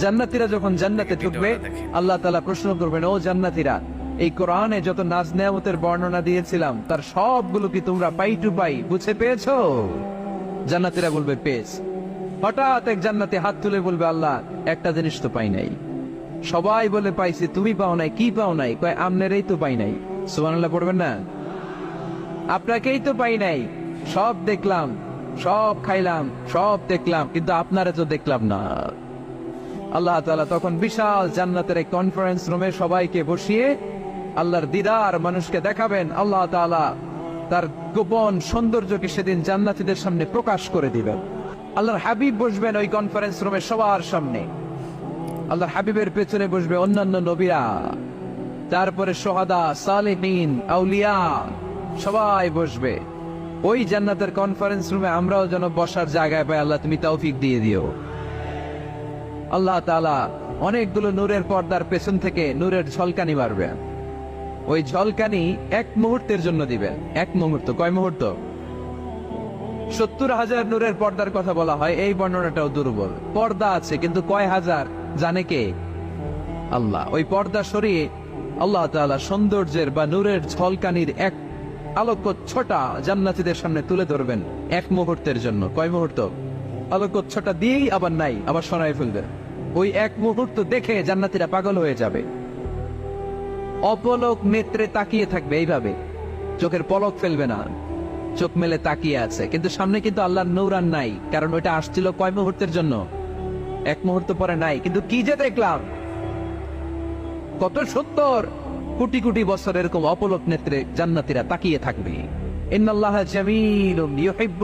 জান্নাতীরা যখন জান্নাতে ঢুকবে আল্লাহ তাআলা প্রশ্ন করবেন, ও জান্নাতীরা, এই কোরআনে যত নাজ নেয়ামতের বর্ণনা দিয়েছিলাম তার সবগুলো কি তোমরা পাই টু পাই বুঝে পেয়েছো? জান্নাতীরা বলবে পেয়েছি। হঠাৎ এক জান্নাতে হাত তুলে বলবে, আল্লাহ একটা জিনিস তো পাই নাই। সবাই বলে পাইছি, তুমি পাও নাই, কি পাও নাই? কয় আমনেরই তো পাই নাই। সুবহানাল্লাহ পড়বেন না? আপনাকেই তো পাই নাই, সব দেখলাম, সব খাইলাম, সব দেখলাম, কিন্তু আপনারা তো দেখলাম না। আল্লাহ তাআলা তখন বিশাল জান্নাতের এক কনফারেন্স রুমে সবাইকে বসিয়ে আল্লাহর দিদার মানুষকে দেখাবেন। আল্লাহ তাআলা তার গোপন সৌন্দর্যকে সেদিন জান্নাতীদের সামনে প্রকাশ করে দিবেন। আল্লাহর হাবিব বসবেন ওই কনফারেন্স রুমে সবার সামনে। আল্লাহর হাবিবের পেছনে বসবে অন্যান্য নবীরা, তারপরে শুহাদা, সালেহিন, আউলিয়া সবাই বসবে। ওই জান্নাতের কনফারেন্স রুমে আমরাও যেন বসার জায়গায় পাই, আল্লাহ তুমি তৌফিক দিয়ে দিও। আল্লাহ তাআলা অনেকগুলো নূরের পর্দার পেছন থেকে নূরের ঝলকানি মারবেন। ওই ঝলকানি এক মুহূর্তের জন্য দিবেন। এক মুহূর্ত, কয় মুহূর্ত? 70,000 নূরের পর্দার কথা বলা হয়, এই বর্ণনাটাও দুর্বল। পর্দা আছে কিন্তু কয় হাজার জানে কে? আল্লাহ। ওই পর্দা সরিয়ে আল্লাহ তাআলা সৌন্দর্যের বা নূরের ঝলকানির এক আলোকচ্ছটা জান্নাতীদের সামনে তুলে ধরবেন এক মুহূর্তের জন্য। কয় মুহূর্ত? আলোকচ্ছটা দিয়েই আবার নাই, আবার সরাই ফেলবেন। ওই এক মুহূর্ত দেখে জান্নাতীরা পাগল হয়ে যাবে, অপলক নেত্রে তাকিয়ে থাকবে। এইভাবে চোখের পলক ফেলবে না, চোখ মেলে তাকিয়ে আছে। কিন্তু সামনে কিন্তু আল্লাহর নূর আর নাই, কারণ ওইটা আসছিল কয় মুহূর্তের জন্য? এক মুহূর্ত পরে নাই। কিন্তু কি যে দেখলাম, কত 70 কোটি কোটি বছর এরকম অপলক নেত্রে জান্নাতীরা তাকিয়ে থাকবে। ইন্নাল্লাহা জামিলুন ইউহিব্বু